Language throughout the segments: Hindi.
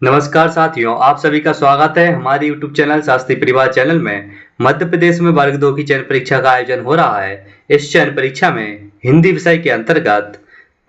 नमस्कार साथियों, आप सभी का स्वागत है हमारे YouTube चैनल शास्त्री परिवार चैनल में। मध्य प्रदेश में वर्ग 2 की चयन परीक्षा का आयोजन हो रहा है। इस चयन परीक्षा में हिंदी विषय के अंतर्गत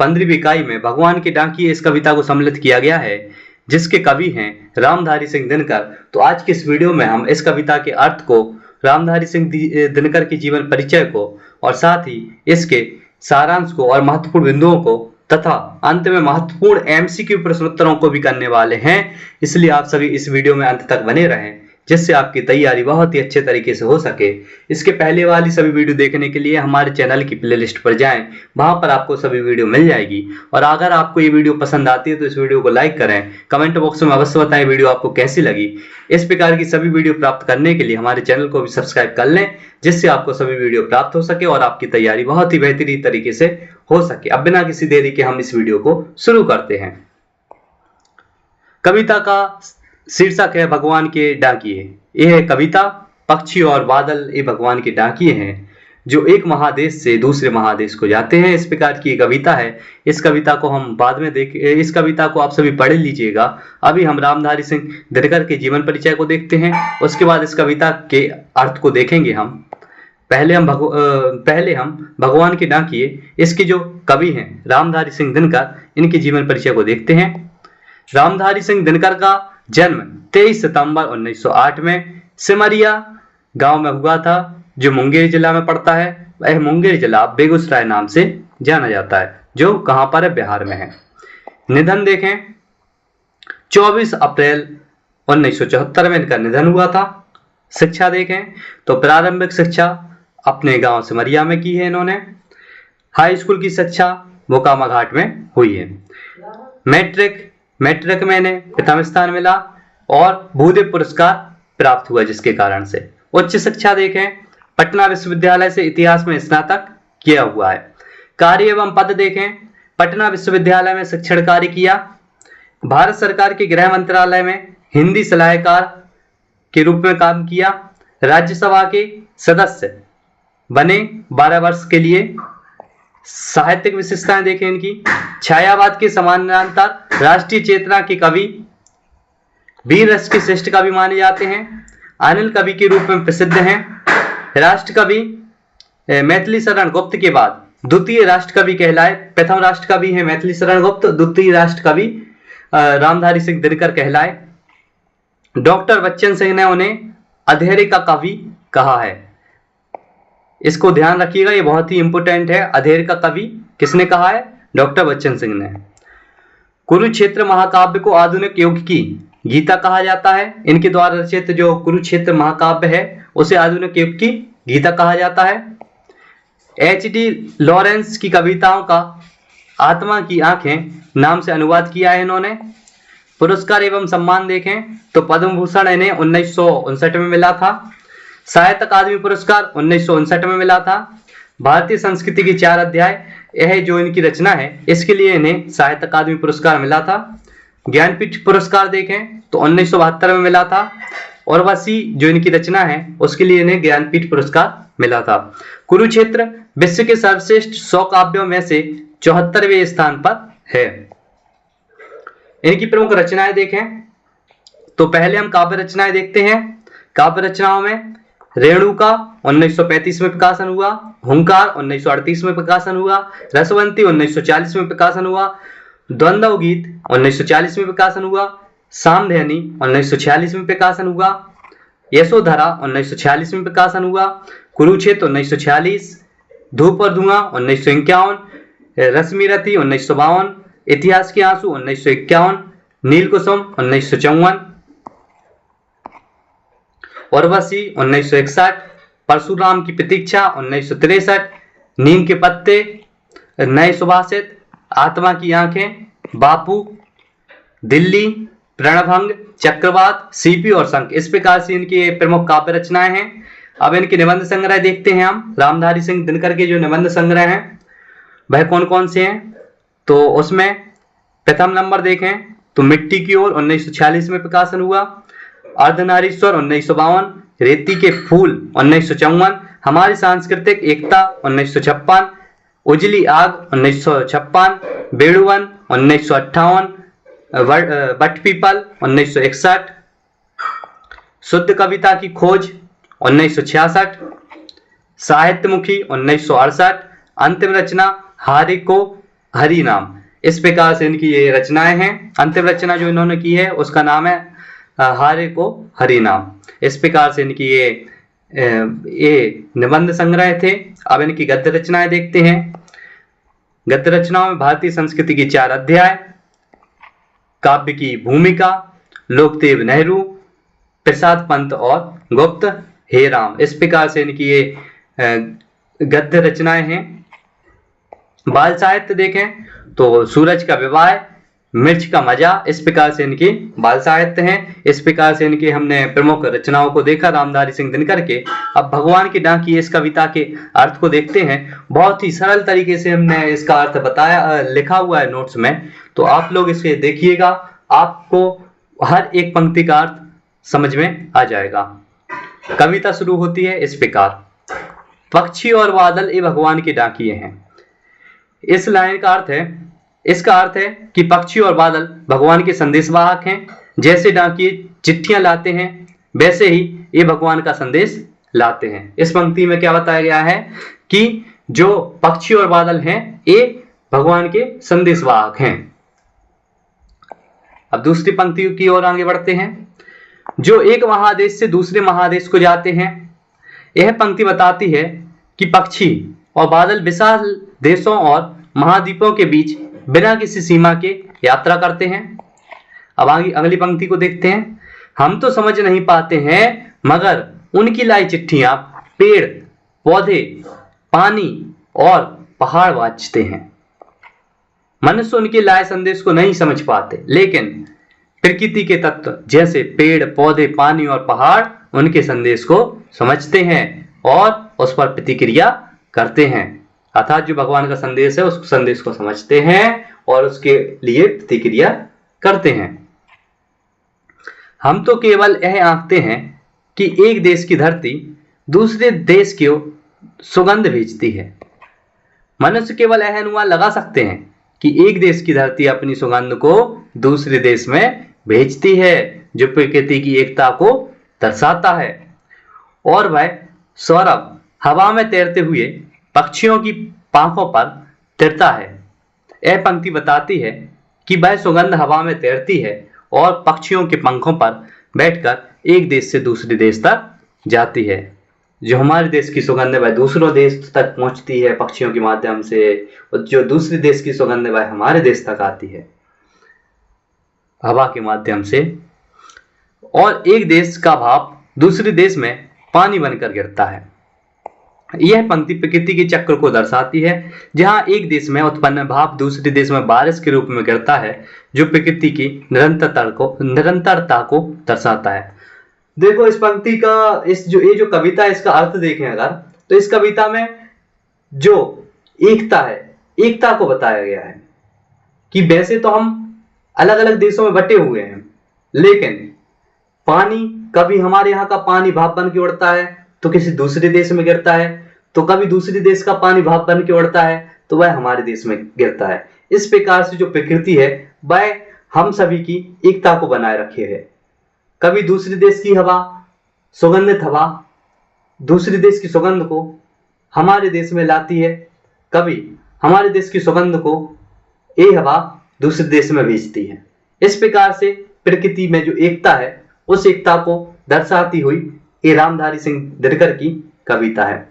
15वीं इकाई में भगवान की डाकिये इस कविता को सम्मिलित किया गया है, जिसके कवि हैं रामधारी सिंह दिनकर। तो आज के इस वीडियो में हम इस कविता के अर्थ को, रामधारी सिंह दिनकर के जीवन परिचय को और साथ ही इसके सारांश को और महत्वपूर्ण बिंदुओं को तथा अंत में महत्वपूर्ण एमसीक्यू प्रश्नोत्तरों को भी करने वाले हैं। इसलिए आप सभी इस वीडियो में अंत तक बने रहें, जिससे आपकी तैयारी बहुत ही अच्छे तरीके से हो सके। इसके पहले वाली सभी वीडियो देखने के लिए हमारे चैनल की प्लेलिस्ट पर जाएं, वहां पर आपको सभी वीडियो मिल जाएगी। और अगर आपको ये वीडियो पसंद आती है तो इस वीडियो को लाइक करें, कमेंट बॉक्स में अवश्य बताएं वीडियो आपको कैसी लगी। इस प्रकार की सभी वीडियो प्राप्त करने के लिए हमारे चैनल को भी सब्सक्राइब कर लें, जिससे आपको सभी वीडियो प्राप्त हो सके और आपकी तैयारी बहुत ही बेहतरीन तरीके से हो सके। अब बिना किसी देरी के हम इस वीडियो को शुरू करते हैं। कविता का शीर्षक है भगवान के डाकिये। यह कविता पक्षी और बादल ये भगवान के डाकिये हैं, जो एक महादेश से दूसरे महादेश को जाते हैं। इस प्रकार की कविता है। इस कविता को हम बाद में इस कविता को आप सभी पढ़ लीजिएगा। अभी हम रामधारी सिंह दिनकर के जीवन परिचय को देखते हैं, उसके बाद इस कविता के अर्थ को देखेंगे हम। पहले हम भगवान के डाकिये इसके जो कवि हैं रामधारी सिंह दिनकर, इनके जीवन परिचय को देखते हैं। रामधारी सिंह दिनकर का जन्म 23 सितंबर 1908 में सिमरिया गांव में हुआ था, जो मुंगेर जिला में पड़ता है। वह मुंगेर जिला बेगूसराय नाम से जाना जाता है, जो कहां पर है, बिहार में है। निधन देखें, 24 अप्रैल 1974 में इनका निधन हुआ था। शिक्षा देखें तो प्रारंभिक शिक्षा अपने गांव सिमरिया में की है इन्होंने। हाई स्कूल की शिक्षा मोकामा घाट में हुई है। मैट्रिक में इन्हें प्रथम स्थान मिला और भूदेव पुरस्कार प्राप्त हुआ, जिसके कारण से। उच्च शिक्षा देखें, पटना विश्वविद्यालय से इतिहास में स्नातक किया हुआ है। कार्य एवं पद देखें, पटना विश्वविद्यालय में शिक्षण कार्य किया। भारत सरकार के गृह मंत्रालय में हिंदी सलाहकार के रूप में काम किया। राज्यसभा के सदस्य बने 12 वर्ष के लिए। साहित्यिक विशेषताएं देखें इनकी, छायावाद के समानांतर राष्ट्रीय चेतना के कवि, वीर रस के श्रेष्ठ कवि माने जाते हैं। अनिल कवि के रूप में प्रसिद्ध हैं। राष्ट्र कवि मैथिली शरण गुप्त के बाद द्वितीय राष्ट्र कवि कहलाए। प्रथम राष्ट्र कवि है मैथिली शरण गुप्त, द्वितीय राष्ट्र कवि रामधारी सिंह दिनकर कहलाए। डॉक्टर बच्चन सिंह ने उन्हें अधेरे का कवि कहा है। इसको ध्यान रखिएगा, ये बहुत ही इंपोर्टेंट है। अधेरे का कवि किसने कहा है? डॉक्टर बच्चन सिंह ने। कुरुक्षेत्र महाकाव्य को आधुनिक युग की गीता कहा जाता है। इनके द्वारा रचित जो कुरुक्षेत्र महाकाव्य है उसे आधुनिक युग की गीता कहा जाता है। H.D. लॉरेंस की कविताओं का आत्मा की आंखें नाम से अनुवाद किया है इन्होंने। पुरस्कार एवं सम्मान देखें तो पद्म भूषण इन्हें 1959 में मिला था। साहित्य अकादमी पुरस्कार 1959 में मिला था। भारतीय संस्कृति के 4 अध्याय, यह जो इनकी रचना है, इसके लिए इन्हें साहित्य अकादमी पुरस्कार मिला था। ज्ञानपीठ पुरस्कार देखें तो 1972 में मिला था। उर्वशी जो इनकी रचना है उसके लिए इन्हें ज्ञानपीठ पुरस्कार मिला था। कुरुक्षेत्र विश्व के सर्वश्रेष्ठ 100 काव्यों में से 74वें स्थान पर है। इनकी प्रमुख रचनाएं देखें तो पहले हम काव्य रचनाएं देखते हैं। काव्य रचनाओं में रेणुका 1935 में प्रकाशन हुआ, हुंकार 1938 में प्रकाशन हुआ, रसवंती 1940 में प्रकाशन हुआ, द्वंद्व गीत 1940 में प्रकाशन हुआ, सामधेनी 1946 में प्रकाशन हुआ, यशोधरा 1946 में प्रकाशन हुआ, कुरुक्षेत्र 1946, धूप और धुआं 1951, रश्मिरथी 1952, इतिहास के आंसू 1951, नीलकुसुम 1954, उर्वशी 1961, परशुराम की प्रतीक्षा 1963, नीम के पत्ते, नए सुभाषित, आत्मा की आंखें, बापू, दिल्ली, प्रणभंग, चक्रवात, सीपी और शंख। इस प्रकार से इनकी प्रमुख काव्य रचनाएं हैं। अब इनके निबंध संग्रह देखते हैं हम। रामधारी सिंह दिनकर के जो निबंध संग्रह हैं वह कौन कौन से हैं, तो उसमें प्रथम नंबर देखें तो मिट्टी की ओर 1946 में प्रकाशन हुआ, अर्धनारीश्वर 1952, रेती के फूल 1954, हमारी सांस्कृतिक एकता 1956, उजली आग 1956, बेड़ुवन 1958, बट पीपल 1961, शुद्ध कविता की खोज 1966, साहित्यमुखी 1968, अंतिम रचना हारे को हरि नाम। इस प्रकार से इनकी ये रचनाएं हैं। अंतिम रचना जो इन्होंने की है उसका नाम है हारे को हरि नाम। इस प्रकार से इनकी ये निबंध संग्रह थे। अब इनकी गद्य रचनाएं देखते हैं। गद्य रचनाओं में भारतीय संस्कृति की 4 अध्याय, काव्य की भूमिका, लोकदेव नेहरू, प्रसाद पंत और गुप्त हेराम। इस प्रकार से इनकी ये गद्य रचनाएं हैं। बाल साहित्य देखें तो सूरज का विवाह, मिर्च का मजा, इस प्रकार से इनकी बाल साहित्य हैं। इस प्रकार से इनकी हमने प्रमुख रचनाओं को देखा रामधारी सिंह दिनकर के। अब भगवान की डाकी इस कविता के अर्थ को देखते हैं। बहुत ही सरल तरीके से हमने इसका अर्थ बताया, लिखा हुआ है नोट्स में, तो आप लोग इसे देखिएगा, आपको हर एक पंक्ति का अर्थ समझ में आ जाएगा। कविता शुरू होती है इस प्रकार, पक्षी और बादल ये भगवान की डाकिए हैं। इस लाइन का अर्थ है, इसका अर्थ है कि पक्षी और बादल भगवान के संदेशवाहक हैं। जैसे डाकिए चिट्ठियां लाते हैं वैसे ही ये भगवान का संदेश लाते हैं। इस पंक्ति में क्या बताया गया है कि जो पक्षी और बादल हैं ये भगवान के संदेशवाहक हैं। अब दूसरी पंक्ति की ओर आगे बढ़ते हैं। जो एक महादेश से दूसरे महादेश को जाते हैं। यह पंक्ति बताती है कि पक्षी और बादल विशाल देशों और महाद्वीपों के बीच बिना किसी सीमा के यात्रा करते हैं। अब आगे अगली पंक्ति को देखते हैं। हम तो समझ नहीं पाते हैं मगर उनकी लाई चिट्ठियां पेड़, पौधे, पानी और पहाड़ वांचते हैं। मनुष्य उनके लाए संदेश को नहीं समझ पाते, लेकिन प्रकृति के तत्व जैसे पेड़, पौधे, पानी और पहाड़ उनके संदेश को समझते हैं और उस पर प्रतिक्रिया करते हैं। अर्थात जो भगवान का संदेश है उस संदेश को समझते हैं और उसके लिए प्रतिक्रिया करते हैं। हम तो केवल यह आंकते हैं कि एक देश की धरती दूसरे देश की सुगंध भेजती है। मनुष्य केवल यह अनुमान लगा सकते हैं कि एक देश की धरती अपनी सुगंध को दूसरे देश में भेजती है, जो प्रकृति की एकता को दर्शाता है। और वह सौरभ हवा में तैरते हुए पक्षियों की पांखों पर तैरता है। यह पंक्ति बताती है कि वह सुगंध हवा में तैरती है और पक्षियों के पंखों पर बैठकर एक देश से दूसरे देश तक जाती है। जो हमारे देश की सुगंध है वह दूसरों देश तक पहुंचती है पक्षियों के माध्यम से, और जो दूसरे देश की सुगंध है वह हमारे देश तक आती है हवा के माध्यम से। और एक देश का भाप दूसरे देश में पानी बनकर गिरता है। यह पंक्ति प्रकृति के चक्र को दर्शाती है, जहां एक देश में उत्पन्न भाप दूसरे देश में बारिश के रूप में गिरता है, जो प्रकृति की निरंतरता को दर्शाता है। देखो इस पंक्ति का ये जो कविता है इसका अर्थ देखें अगर, तो इस कविता में जो एकता है, एकता को बताया गया है कि वैसे तो हम अलग अलग देशों में बटे हुए हैं, लेकिन पानी कभी हमारे यहाँ का पानी भाप बन के उड़ता है तो किसी दूसरे देश में गिरता है, तो कभी दूसरे देश का पानी भाप बन के उड़ता है तो वह हमारे देश में गिरता है। इस प्रकार से जो प्रकृति है वह हम सभी की एकता को बनाए रखे है। कभी दूसरे देश की हवा, सुगंधित हवा दूसरे देश की सुगंध को हमारे देश में लाती है, कभी हमारे देश की सुगंध को ये हवा दूसरे देश में भेजती है। इस प्रकार से प्रकृति में जो एकता है उस एकता को दर्शाती हुई ये रामधारी सिंह दिनकर की कविता है।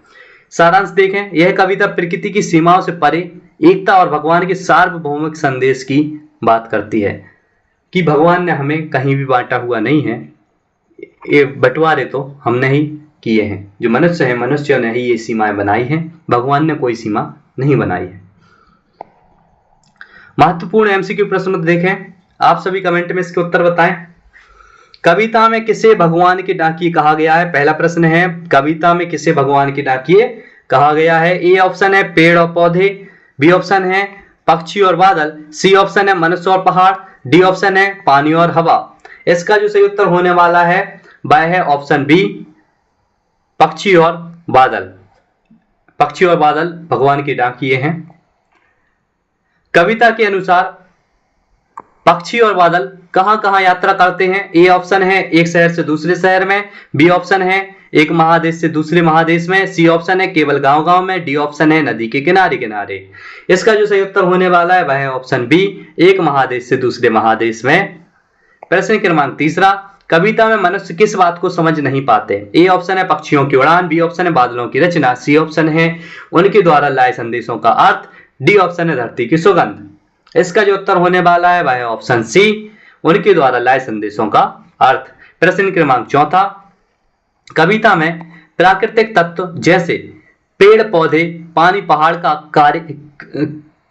सारांश देखें, यह कविता प्रकृति की सीमाओं से परे एकता और भगवान के सार्वभौमिक संदेश की बात करती है कि भगवान ने हमें कहीं भी बांटा हुआ नहीं है। ये बंटवारे तो हमने ही किए हैं, जो मनुष्य है मनुष्य ने ही ये सीमाएं बनाई हैं, भगवान ने कोई सीमा नहीं बनाई है। महत्वपूर्ण एमसीक्यू प्रश्न देखें, आप सभी कमेंट में इसके उत्तर बताएं। कविता में किसे भगवान के डाकिए कहा गया है? पहला प्रश्न है, कविता में किसे भगवान के डाकिए कहा गया है? ए ऑप्शन है पेड़ और पौधे, बी ऑप्शन है पक्षी और बादल, सी ऑप्शन है मनुष्य और पहाड़, डी ऑप्शन है पानी और हवा। इसका जो सही उत्तर होने वाला है वह है ऑप्शन बी, पक्षी और बादल। पक्षी और बादल भगवान के डाकिए हैं। कविता के अनुसार पक्षी और बादल कहां कहां यात्रा करते हैं? ए ऑप्शन है एक शहर से दूसरे शहर में, बी ऑप्शन है एक महादेश से दूसरे महादेश में, सी ऑप्शन है केवल गांव गांव में, डी ऑप्शन है नदी के किनारे किनारे। इसका जो सही उत्तर होने वाला है वह है ऑप्शन बी, एक महादेश से दूसरे महादेश में। प्रश्न क्रमांक तीसरा, कविता में मनुष्य किस बात को समझ नहीं पाते? ए ऑप्शन है पक्षियों की उड़ान, बी ऑप्शन है बादलों की रचना, सी ऑप्शन है उनके द्वारा लाए संदेशों का अर्थ, डी ऑप्शन है धरती की सुगंध। इसका जो उत्तर होने वाला है वह है ऑप्शन सी, उनके द्वारा लाए संदेशों का अर्थ। प्रश्न क्रमांक चौथा, कविता में प्राकृतिक तत्व जैसे पेड़ पौधे पानी पहाड़ का कार्य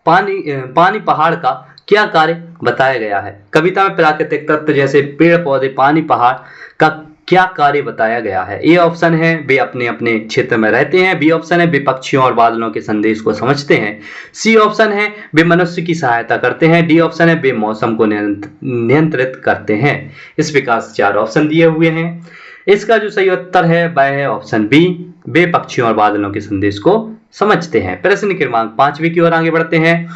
पानी पहाड़ का क्या कार्य बताया गया है? कविता में प्राकृतिक तत्व जैसे पेड़ पौधे पानी पहाड़ का क्या कार्य बताया गया है? ए ऑप्शन है वे अपने अपने क्षेत्र में रहते हैं, बी ऑप्शन है वे पक्षियों और बादलों के संदेश को समझते हैं, सी ऑप्शन है वे मनुष्य की सहायता करते हैं, डी ऑप्शन है वे मौसम को नियंत्रित करते हैं। इस प्रकार से 4 ऑप्शन दिए हुए हैं। इसका जो सही उत्तर है वह है ऑप्शन बी, वे पक्षियों और बादलों के संदेश को समझते हैं। प्रश्न क्रमांक 5 की ओर आगे बढ़ते हैं।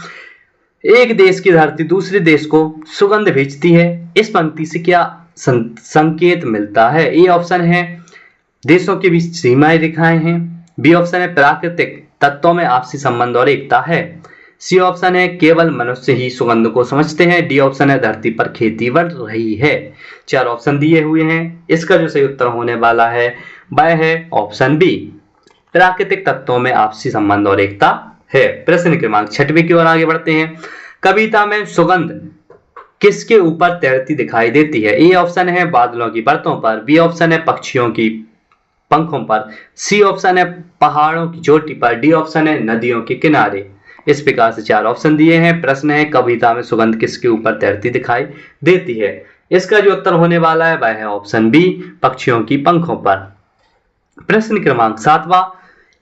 एक देश की धरती दूसरे देश को सुगंध भेजती है, इस पंक्ति से क्या संकेत मिलता है? ए ऑप्शन है देशों के बीच सीमाएं दिखाए हैं, बी ऑप्शन है प्राकृतिक तत्वों में आपसी संबंध और एकता है, सी ऑप्शन है केवल मनुष्य ही सुगंध को समझते हैं, डी ऑप्शन है धरती पर खेती बढ़ रही है। 4 ऑप्शन दिए हुए हैं। इसका जो सही उत्तर होने वाला है वह है ऑप्शन बी, प्राकृतिक तत्वों में आपसी संबंध और एकता है। प्रश्न क्रमांक 6 की ओर आगे बढ़ते हैं। कविता में सुगंध किसके ऊपर तैरती दिखाई देती है? ए ऑप्शन है बादलों की परतों पर, बी ऑप्शन है पक्षियों की पंखों पर, सी ऑप्शन है पहाड़ों की चोटी पर, डी ऑप्शन है नदियों के किनारे। इस प्रकार से 4 ऑप्शन दिए हैं। प्रश्न है कविता में सुगंध किसके ऊपर तैरती दिखाई देती है? इसका जो उत्तर होने वाला है वह है ऑप्शन बी, पक्षियों की पंखों पर। प्रश्न क्रमांक 7वां,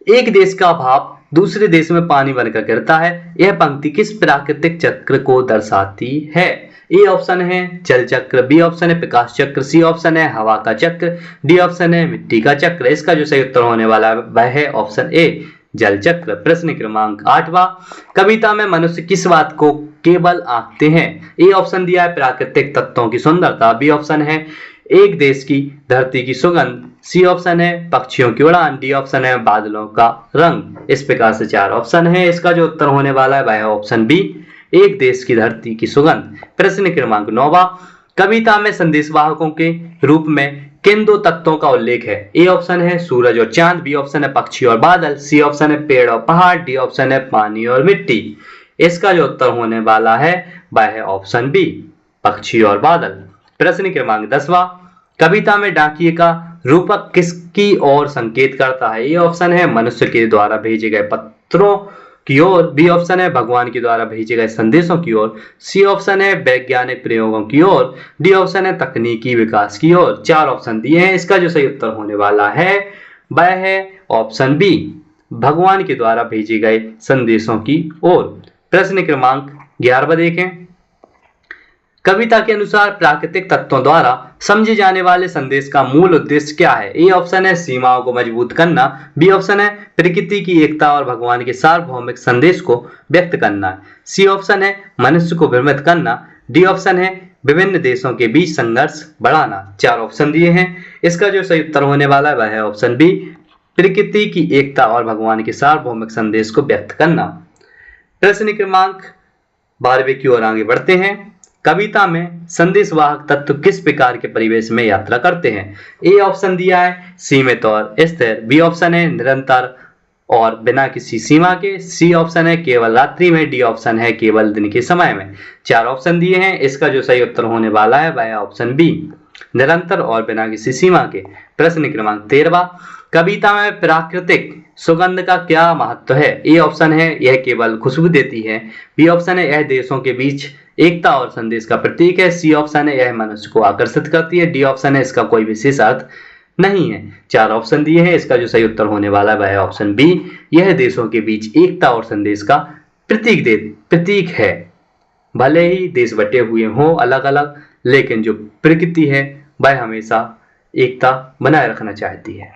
एक देश का भाप दूसरे देश में पानी बनकर गिरता है, यह पंक्ति किस प्राकृतिक चक्र को दर्शाती है? ए ऑप्शन है जल चक्र, बी ऑप्शन है प्रकाश चक्र, सी ऑप्शन है हवा का चक्र, डी ऑप्शन है मिट्टी का चक्र। इसका जो सही उत्तर होने वाला है वह है ऑप्शन ए, जल चक्र। प्रश्न क्रमांक 8वां, कविता में मनुष्य किस बात को केवल आंकते हैं? ए ऑप्शन दिया है प्राकृतिक तत्वों की सुंदरता, बी ऑप्शन है एक देश की धरती की सुगंध, सी ऑप्शन है पक्षियों की उड़ान, डी ऑप्शन है बादलों का रंग। इस प्रकार से 4 ऑप्शन है। इसका जो उत्तर होने वाला है वह है ऑप्शन बी, एक देश की धरती की सुगंध। प्रश्न क्रमांक 9वां, कविता में संदेशवाहकों के रूप में किन 2 तत्वों का उल्लेख है? ए ऑप्शन है सूरज और चांद, बी ऑप्शन है पक्षी और बादल, सी ऑप्शन है पेड़ और पहाड़, डी ऑप्शन है पानी और मिट्टी। इसका जो उत्तर होने वाला है वह है ऑप्शन बी, पक्षी और बादल। प्रश्न क्रमांक 10वां, कविता में डाकिये का रूपक किसकी ओर संकेत करता है? ए ऑप्शन है मनुष्य के द्वारा भेजे गए पत्रों की ओर, बी ऑप्शन है भगवान के द्वारा भेजे गए संदेशों की ओर, सी ऑप्शन है वैज्ञानिक प्रयोगों की ओर, डी ऑप्शन है तकनीकी विकास की ओर। 4 ऑप्शन दिए हैं। इसका जो सही उत्तर होने वाला है वह है ऑप्शन बी, भगवान के द्वारा भेजे गए संदेशों की ओर। प्रश्न क्रमांक 11वां देखें। कविता के अनुसार प्राकृतिक तत्वों द्वारा समझे जाने वाले संदेश का मूल उद्देश्य क्या है? ए ऑप्शन है सीमाओं को मजबूत करना, बी ऑप्शन है प्रकृति की एकता और भगवान के सार्वभौमिक संदेश को व्यक्त करना, सी ऑप्शन है मनुष्य को भ्रमित करना, डी ऑप्शन है विभिन्न देशों के बीच संघर्ष बढ़ाना। 4 ऑप्शन दिए हैं। इसका जो सही उत्तर होने वाला है वह है ऑप्शन बी, प्रकृति की एकता और भगवान के सार्वभौमिक संदेश को व्यक्त करना। प्रश्न क्रमांक 12 की ओर आगे बढ़ते हैं। कविता में संदेशवाहक तत्व किस प्रकार के परिवेश में यात्रा करते हैं? ए ऑप्शन दिया है सीमित और स्थिर, बी ऑप्शन है निरंतर और बिना किसी सीमा के, सी ऑप्शन है केवल रात्रि में, डी ऑप्शन है केवल दिन के समय में। 4 ऑप्शन दिए हैं। इसका जो सही उत्तर होने वाला है वह है ऑप्शन बी, निरंतर और बिना किसी सीमा के। प्रश्न क्रमांक 13वां, कविता में प्राकृतिक सुगंध का क्या महत्व है? ए ऑप्शन है यह केवल खुशबू देती है, बी ऑप्शन है यह देशों के बीच एकता और संदेश का प्रतीक है, सी ऑप्शन है यह मनुष्य को आकर्षित करती है, डी ऑप्शन है इसका कोई विशेष अर्थ नहीं है। 4 ऑप्शन दिए हैं। इसका जो सही उत्तर होने वाला है वह है ऑप्शन बी, यह देशों के बीच एकता और संदेश का प्रतीक है। भले ही देश बटे हुए हों अलग अलग, लेकिन जो प्रकृति है वह हमेशा एकता बनाए रखना चाहती है।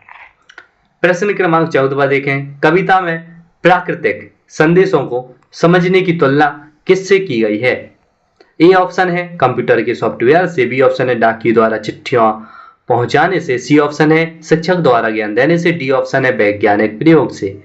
प्रश्न क्रमांक 14वां देखें। कविता में प्राकृतिक संदेशों को समझने की तुलना किससे की गई है? ए ऑप्शन है कंप्यूटर के सॉफ्टवेयर से, बी ऑप्शन है डाकिये द्वारा चिट्ठियां पहुंचाने से, सी ऑप्शन है शिक्षक द्वारा ज्ञान देने से, डी ऑप्शन है वैज्ञानिक प्रयोग से।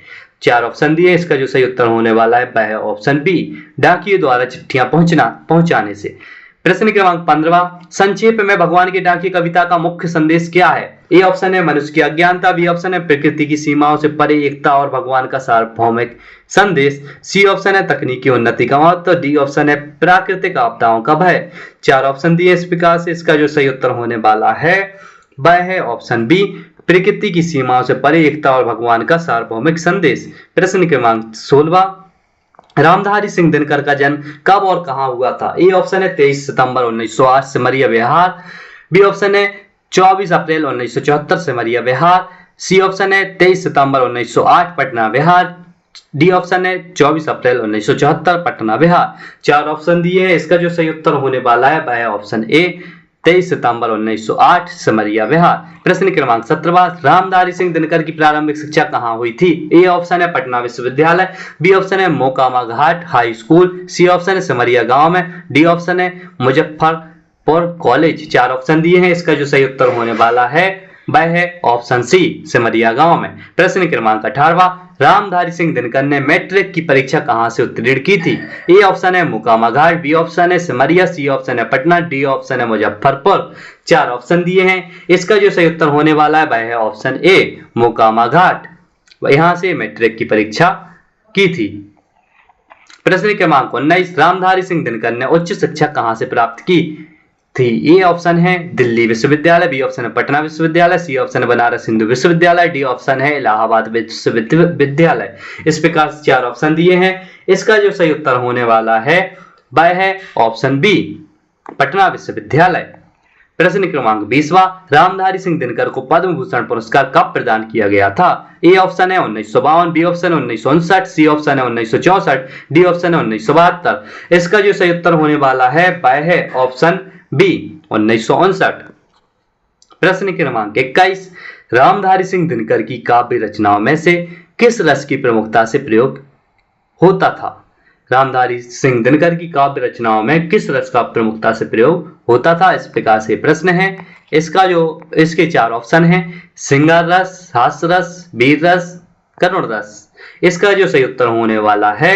4 ऑप्शन दिए, इसका जो सही उत्तर होने वाला है वह है ऑप्शन बी, डाकिये द्वारा चिट्ठियां पहुंचाने से। प्रश्न क्रमांक 15, संक्षेप में भगवान की डाकिये कविता का मुख्य संदेश क्या है? ए ऑप्शन है मनुष्य की अज्ञानता, बी ऑप्शन है प्रकृति की सीमाओं से परे एकता और भगवान का सार्वभौमिक संदेश, सी ऑप्शन है तकनीकी उन्नति का महत्व, डी ऑप्शन है प्राकृतिक आपदाओं का भय। 4 ऑप्शन दिए इस प्रकार से, इसका जो सही उत्तर होने वाला है वह है ऑप्शन बी, प्रकृति की सीमाओं से परे एकता और भगवान का सार्वभौमिक संदेश। प्रश्न क्रमांक 16, रामधारी सिंह दिनकर का जन्म कब और कहां हुआ था? ए ऑप्शन है 23 सितंबर 1908 सिमरिया बिहार, बी ऑप्शन है 24 अप्रैल 1974 सिमरिया बिहार, सी ऑप्शन है 23 सितंबर 1908 पटना बिहार, डी ऑप्शन है 24 अप्रैल 1974 पटना बिहार। 4 ऑप्शन दिए हैं, इसका जो सही उत्तर होने वाला है वह है ऑप्शन ए, 23 सितंबर 1908 सिमरिया बिहार। प्रश्न क्रमांक 17, रामधारी सिंह दिनकर की प्रारंभिक शिक्षा कहां हुई थी? ए ऑप्शन है पटना विश्वविद्यालय, बी ऑप्शन है मोकामा घाट हाई स्कूल, सी ऑप्शन है सिमरिया गांव में, डी ऑप्शन है मुजफ्फरपुर कॉलेज। 4 ऑप्शन दिए हैं, इसका जो सही उत्तर होने वाला है वह है ऑप्शन सी, सिमरिया गांव में। प्रश्न क्रमांक 18, रामधारी सिंह दिनकर ने मैट्रिक की परीक्षा कहां से उत्तीर्ण की थी? ए ऑप्शन है मोकामा घाट, बी ऑप्शन है सिमरिया, सी ऑप्शन है पटना, डी ऑप्शन है मुजफ्फरपुर। 4 ऑप्शन दिए हैं, इसका जो सही उत्तर होने वाला है वह है ऑप्शन ए, मोकामा घाट, यहां से मैट्रिक की परीक्षा की थी। प्रश्न क्रमांक 19, रामधारी सिंह दिनकर ने उच्च शिक्षा कहां से प्राप्त की थी? ए ऑप्शन है दिल्ली विश्वविद्यालय, बी ऑप्शन है पटना विश्वविद्यालय, सी ऑप्शन है बनारस हिंदू विश्वविद्यालय, डी ऑप्शन है इलाहाबाद विश्वविद्यालय। इस प्रकार से 4 ऑप्शन दिए हैं, इसका जो सही उत्तर होने वाला है वह है ऑप्शन बी, पटना विश्वविद्यालय। प्रश्न क्रमांक 20, रामधारी सिंह दिनकर को पद्म भूषण पुरस्कार कब प्रदान किया गया था? ए ऑप्शन है 1952, बी ऑप्शन है 1959, सी ऑप्शन है 1964, डी ऑप्शन है 1972। इसका जो सही उत्तर होने वाला है वह है ऑप्शन बी, 1959। प्रश्न क्रमांक 21, रामधारी सिंह दिनकर की काव्य रचनाओं में से किस रस की प्रमुखता से प्रयोग होता था? रामधारी सिंह दिनकर की काव्य रचनाओं में किस रस का प्रमुखता से प्रयोग होता था? इस प्रकार से प्रश्न है, इसके 4 ऑप्शन हैं, श्रृंगार रस, हास्य रस, वीर रस, करुण रस। इसका जो सही उत्तर होने वाला है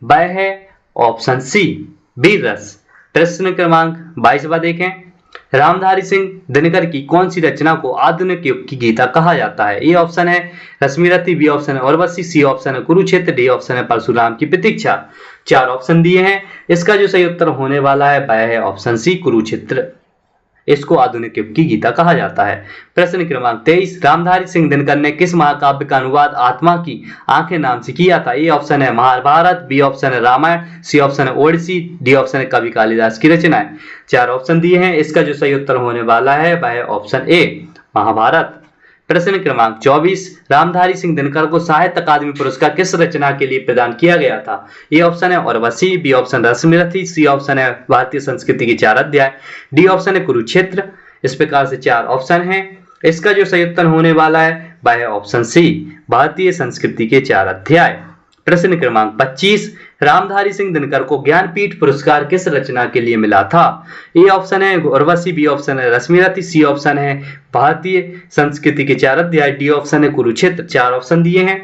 वह है ऑप्शन सी, वीर रस। प्रश्न क्रमांक 22 देखें, रामधारी सिंह दिनकर की कौन सी रचना को आधुनिक युग की गीता कहा जाता है? ए ऑप्शन है रश्मिरथी, बी ऑप्शन है उर्वशी, सी ऑप्शन है कुरुक्षेत्र, डी ऑप्शन है परशुराम की प्रतीक्षा। 4 ऑप्शन दिए हैं, इसका जो सही उत्तर होने वाला है वह है ऑप्शन सी, कुरुक्षेत्र, इसको आधुनिक युग की गीता कहा जाता है। प्रश्न क्रमांक 23, रामधारी सिंह दिनकर ने किस महाकाव्य का अनुवाद आत्मा की आंखें नाम से किया था? ए ऑप्शन है महाभारत, बी ऑप्शन है रामायण, सी ऑप्शन है ओडिसी, डी ऑप्शन है कवि कालिदास की रचनाएं। 4 ऑप्शन दिए हैं, इसका जो सही उत्तर होने वाला है वह है ऑप्शन ए, महाभारत। प्रश्न क्रमांक 24, रामधारी सिंह दिनकर को साहित्य अकादमी पुरस्कार किस रचना के लिए प्रदान किया गया था? ए ऑप्शन है Urvashi, B option Rashmirathi, C option है भारतीय संस्कृति के 4 अध्याय, डी ऑप्शन है कुरुक्षेत्र। इस प्रकार से 4 ऑप्शन हैं, इसका जो सही उत्तर होने वाला है वह है ऑप्शन सी, भारतीय संस्कृति के 4 अध्याय। प्रश्न क्रमांक 25, रामधारी सिंह दिनकर को ज्ञानपीठ पुरस्कार किस रचना के लिए मिला था? ए ऑप्शन है उर्वशी, बी ऑप्शन है रश्मिरथी, सी ऑप्शन है भारतीय संस्कृति के 4 अध्याय, डी ऑप्शन है कुरुक्षेत्र। 4 ऑप्शन दिए हैं,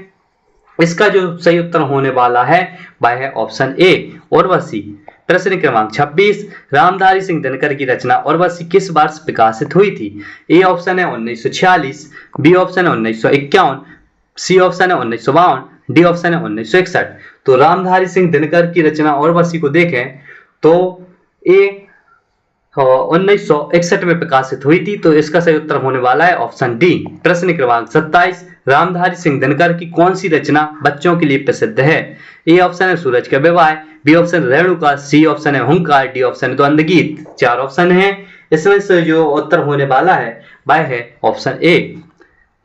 इसका जो सही उत्तर होने वाला है वह है ऑप्शन ए, उर्वशी। प्रश्न क्रमांक 26, रामधारी सिंह दिनकर की रचना उर्वशी किस वर्ष प्रकाशित हुई थी? ए ऑप्शन है 1946, बी ऑप्शन है 1951, सी ऑप्शन है 1952, डी ऑप्शन है 1961। तो रामधारी सिंह दिनकर की रचना उर्वशी को देखें तो ए 1961 में प्रकाशित हुई थी, तो इसका सही उत्तर होने वाला है ऑप्शन डी। प्रश्न क्रमांक 27, रामधारी सिंह दिनकर की कौन सी रचना बच्चों के लिए प्रसिद्ध है? ए ऑप्शन है सूरज का विवाह, B option Renuka, C option है हुंकार, डी ऑप्शन है द्वंद्व गीत। 4 ऑप्शन है, इसमें से जो उत्तर होने वाला है वह है ऑप्शन ए,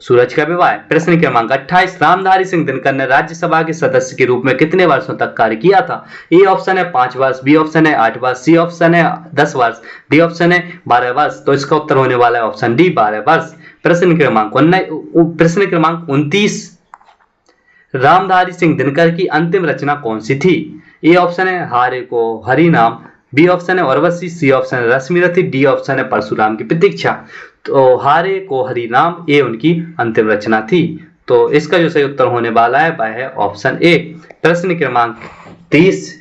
सूरज का विवाह। प्रश्न क्रमांक 28, रामधारी सिंह दिनकर ने राज्यसभा के सदस्य के रूप में कितने वर्षों तक कार्य किया था? ए ऑप्शन है 5 वर्ष, बी ऑप्शन है 8 वर्ष, सी ऑप्शन है 10 वर्ष, डी ऑप्शन है 12 वर्ष। तो इसका उत्तर होने वाला है ऑप्शन डी, 12 वर्ष। प्रश्न क्रमांक 29, रामधारी सिंह दिनकर की अंतिम रचना कौन सी थी? ए ऑप्शन है हारे को हरि नाम, बी ऑप्शन है उर्वशी, सी ऑप्शन है रश्मिरथी, डी ऑप्शन है परशुराम की प्रतीक्षा। तो हारे को हरि नाम, ये उनकी अंतिम रचना थी। तो इसका जो सही उत्तर होने वाला है वह है ऑप्शन ए। प्रश्न क्रमांक 30,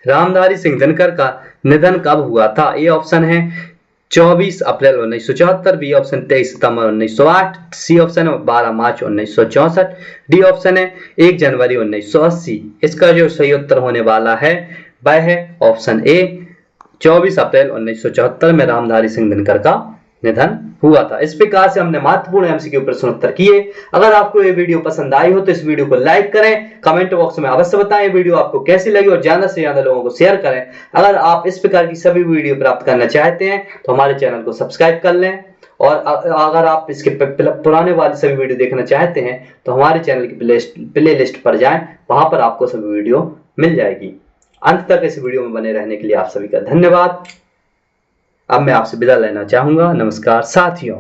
रामधारी सिंह दिनकर का निधन कब हुआ था? ए ऑप्शन है 24 अप्रैल 1974, बी ऑप्शन 23 सितंबर 1908, सी ऑप्शन है 12 मार्च 1964, डी ऑप्शन है 1 जनवरी 1980। इसका जो सही उत्तर होने वाला है वह है ऑप्शन ए 24 अप्रैल 1974 में रामधारी सिंह दिनकर का निधन हुआ था। इस प्रकार से हमने महत्वपूर्ण एमसीक्यू प्रश्न उत्तर किए। अगर आपको ये वीडियो पसंद आई हो तो इस वीडियो को लाइक करें, कमेंट बॉक्स में अवश्य बताएं ये वीडियो आपको कैसी लगी और ज्यादा से ज्यादा लोगों को शेयर करें। अगर आप इस प्रकार की सभी वीडियो प्राप्त करना चाहते हैं तो हमारे चैनल को सब्सक्राइब कर लें, और अगर आप इसके पुराने वाले सभी वीडियो देखना चाहते हैं तो हमारे चैनल की प्ले लिस्ट पर जाएं, वहां पर आपको सभी वीडियो मिल जाएगी। अंत तक इस वीडियो में बने रहने के लिए आप सभी का धन्यवाद। अब मैं आपसे विदा लेना चाहूंगा। नमस्कार साथियों।